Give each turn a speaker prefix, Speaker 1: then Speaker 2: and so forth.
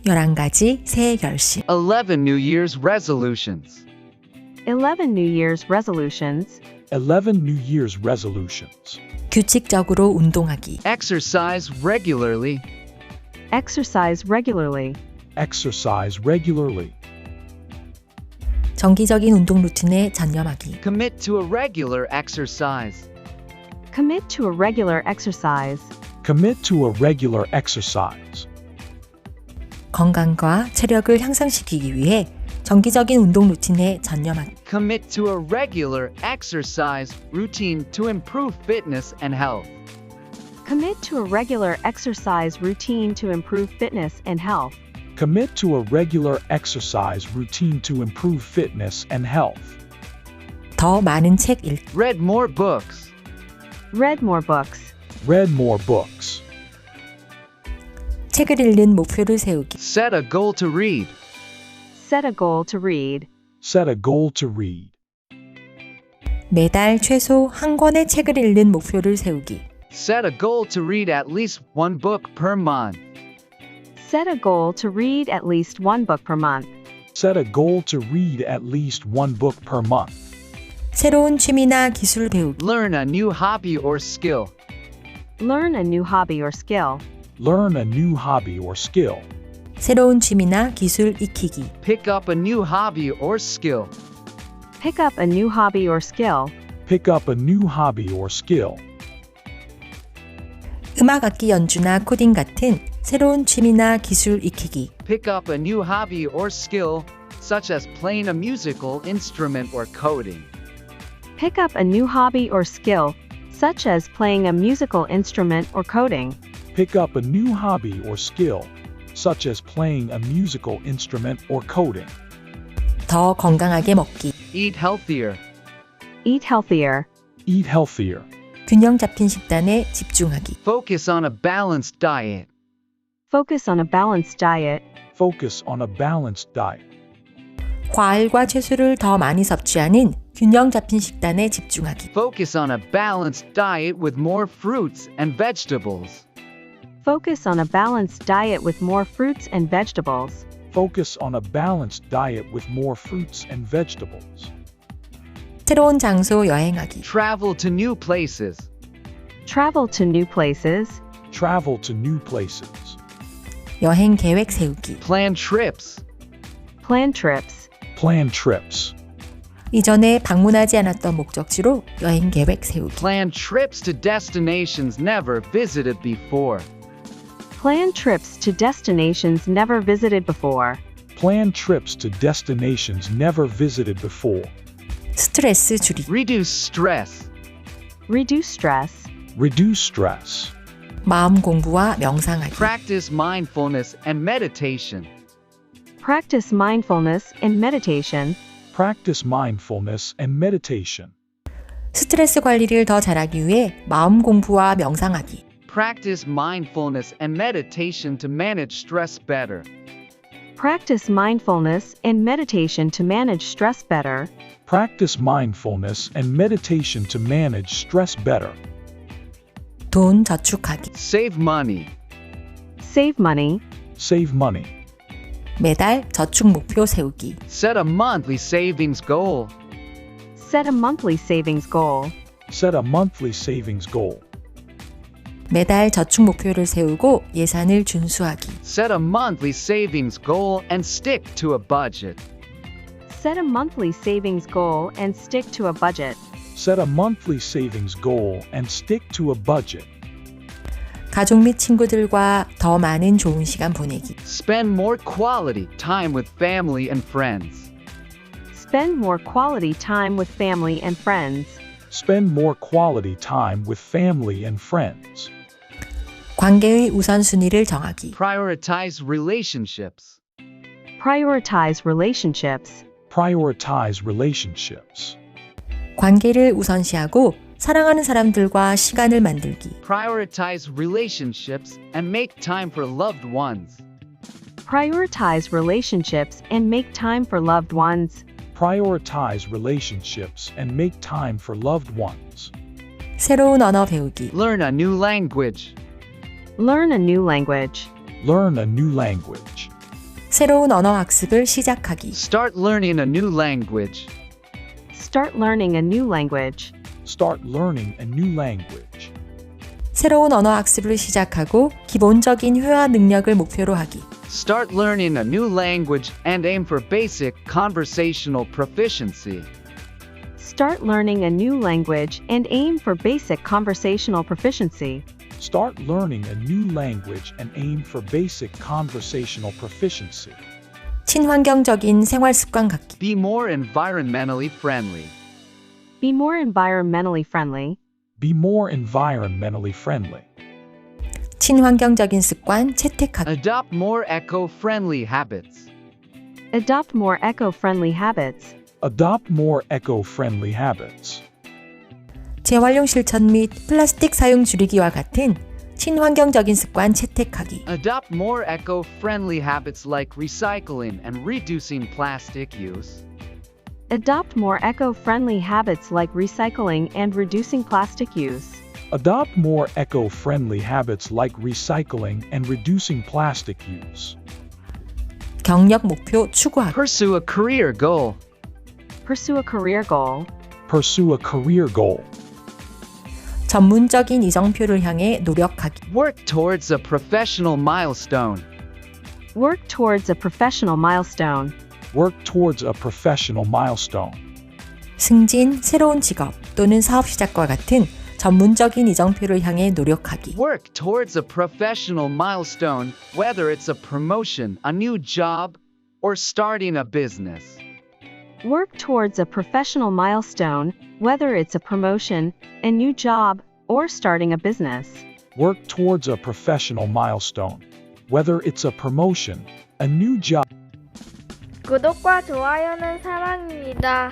Speaker 1: 11가지 새해 결심.
Speaker 2: 11 New Year's resolutions.
Speaker 3: 11 New Year's resolutions.
Speaker 4: 11 New Year's resolutions.
Speaker 1: 규칙적으로 운동하기.
Speaker 2: Exercise regularly.
Speaker 3: Exercise regularly.
Speaker 4: Exercise regularly.
Speaker 1: 정기적인 운동 루틴에 전념하기.
Speaker 2: Commit to a regular exercise.
Speaker 3: Commit to a regular exercise.
Speaker 4: Commit to a regular exercise.
Speaker 1: 건강과 체력을 향상시키기 위해 정기적인 운동 루틴에 전념하기.
Speaker 2: Commit to a regular exercise routine to improve fitness and health.
Speaker 3: Commit to a regular exercise routine to improve fitness and health.
Speaker 4: Commit to a regular exercise routine to improve fitness and health.
Speaker 1: 더 많은 책 읽기.
Speaker 2: Read more books.
Speaker 3: Read more books.
Speaker 4: Read more books.
Speaker 1: 책을 읽는 목표를 세우기.
Speaker 2: Set a goal to read.
Speaker 3: Set a goal to read.
Speaker 4: Set a goal to read.
Speaker 1: 매달 최소 한 권의 책을 읽는 목표를 세우기.
Speaker 2: Set a goal to read at least one book per month.
Speaker 3: Set a goal to read at least one book per month.
Speaker 4: Set a goal to read at least one book per month.
Speaker 1: 새로운 취미나 기술 배우기.
Speaker 2: Learn a new hobby or skill.
Speaker 3: Learn a new hobby or skill.
Speaker 4: Learn a new hobby or skill.
Speaker 1: 새로운 취미나 기술 익히기.
Speaker 2: Pick up a new hobby or skill.
Speaker 3: Pick up a new hobby or skill.
Speaker 4: Pick up a new hobby or skill.
Speaker 1: 음악 악기 연주나 코딩 같은 새로운 취미나 기술 익히기.
Speaker 2: Pick up a new hobby or skill, such as playing a musical instrument or coding.
Speaker 3: Pick up a new hobby or skill, such as playing a musical instrument or coding.
Speaker 4: Pick up a new hobby or skill, such as playing a musical instrument or coding.
Speaker 1: 더 건강하게 먹기.
Speaker 2: Eat healthier.
Speaker 3: Eat healthier.
Speaker 4: Eat healthier.
Speaker 1: 균형 잡힌 식단에 집중하기.
Speaker 2: Focus on a balanced diet.
Speaker 3: Focus on a balanced diet.
Speaker 4: Focus on a balanced diet.
Speaker 1: 과일과 채소를 더 많이 섭취하는 균형 잡힌 식단에 집중하기.
Speaker 2: Focus on a balanced diet with more fruits and vegetables.
Speaker 3: Focus on a balanced diet with more fruits and vegetables.
Speaker 4: Focus on a balanced diet with more fruits and vegetables.
Speaker 1: 새로운 장소 여행하기.
Speaker 2: Travel to new places.
Speaker 3: Travel to new places.
Speaker 4: Travel to new places.
Speaker 1: 여행 계획 세우기.
Speaker 2: Plan trips.
Speaker 3: Plan trips.
Speaker 4: Plan trips.
Speaker 1: 이전에 방문하지 않았던 목적지로 여행 계획 세우기.
Speaker 2: Plan trips to destinations never visited before.
Speaker 3: Plan trips to destinations never visited before.
Speaker 4: Plan trips to destinations never visited before.
Speaker 1: 스트레스 줄이기.
Speaker 2: Reduce stress.
Speaker 3: Reduce stress.
Speaker 4: Reduce stress.
Speaker 1: 마음 공부와 명상하기.
Speaker 2: Practice mindfulness and meditation.
Speaker 3: Practice mindfulness and meditation.
Speaker 4: Practice mindfulness and meditation.
Speaker 1: 스트레스 관리를 더 잘하기 위해 마음 공부와 명상하기.
Speaker 2: Practice mindfulness and meditation to manage stress better.
Speaker 3: Practice mindfulness and meditation to manage stress better.
Speaker 4: Practice mindfulness and meditation to manage stress better.
Speaker 1: 돈 저축하기.
Speaker 2: Save money.
Speaker 3: Save money.
Speaker 4: Save money.
Speaker 1: 매달 저축 목표 세우기.
Speaker 2: Set a monthly savings goal.
Speaker 3: Set a monthly savings goal.
Speaker 4: Set a monthly savings goal.
Speaker 1: 매달 저축 목표를 세우고 예산을 준수하기.
Speaker 2: Set a monthly savings goal and stick to a budget.
Speaker 3: Set a monthly savings goal and stick to a budget.
Speaker 4: Set a monthly savings goal and stick to a budget.
Speaker 1: 가족 및 친구들과 더 많은 좋은 시간 보내기.
Speaker 2: Spend more quality time with family and friends.
Speaker 3: Spend more quality time with family and friends.
Speaker 4: Spend more quality time with family and friends.
Speaker 1: 관계의 우선순위를 정하기.
Speaker 2: Prioritize relationships.
Speaker 3: Prioritize relationships.
Speaker 4: Prioritize relationships.
Speaker 1: 관계를 우선시하고 사랑하는 사람들과 시간을 만들기.
Speaker 2: Prioritize relationships and make time for loved ones.
Speaker 3: Prioritize relationships and make time for loved ones.
Speaker 4: Prioritize relationships and make time for loved ones.
Speaker 1: 새로운 언어 배우기.
Speaker 2: Learn a new language.
Speaker 3: Learn a new language.
Speaker 4: Learn a new language.
Speaker 1: 새로운 언어 학습을 시작하기.
Speaker 2: Start learning a new language.
Speaker 3: Start learning a new language.
Speaker 4: Start learning a new language.
Speaker 1: 새로운 언어 학습을 시작하고 기본적인 회화 능력을 목표로 하기.
Speaker 2: Start learning a new language and aim for basic conversational proficiency.
Speaker 3: Start learning a new language and aim for basic conversational proficiency.
Speaker 4: Start learning a new language and aim for basic conversational proficiency.
Speaker 1: 친환경적인 생활 습관 갖기.
Speaker 2: Be more environmentally friendly.
Speaker 3: Be more environmentally friendly.
Speaker 4: Be more environmentally friendly.
Speaker 1: 친환경적인 습관 채택하기.
Speaker 2: Adopt more eco-friendly habits.
Speaker 3: Adopt more eco-friendly habits.
Speaker 4: Adopt more eco-friendly habits.
Speaker 1: 재활용 실천 및 플라스틱 사용 줄이기와 같은 친환경적인 습관 채택하기.
Speaker 2: Adopt more eco-friendly habits like recycling and reducing plastic use.
Speaker 3: Adopt more eco-friendly habits like recycling and reducing plastic use.
Speaker 4: Adopt more eco-friendly habits like recycling and reducing plastic use.
Speaker 1: 경력 목표 추구하기.
Speaker 2: Pursue a career goal.
Speaker 3: Pursue a career goal.
Speaker 4: Pursue a career goal.
Speaker 1: 전문적인 이정표를 향해 노력하기.
Speaker 2: Work towards a professional milestone.
Speaker 3: Work towards a professional milestone.
Speaker 4: Work towards a professional milestone.
Speaker 1: 승진, 새로운 직업 또는 사업 시작과 같은 전문적인 이정표를 향해 노력하기.
Speaker 2: Work towards a professional milestone, whether it's a promotion, a new job, or starting a business.
Speaker 3: Work towards a professional milestone, whether it's a promotion, a new job, or starting a business.
Speaker 4: Work towards a professional milestone, whether it's a promotion, a new job.
Speaker 5: 구독과 좋아요는 사랑입니다.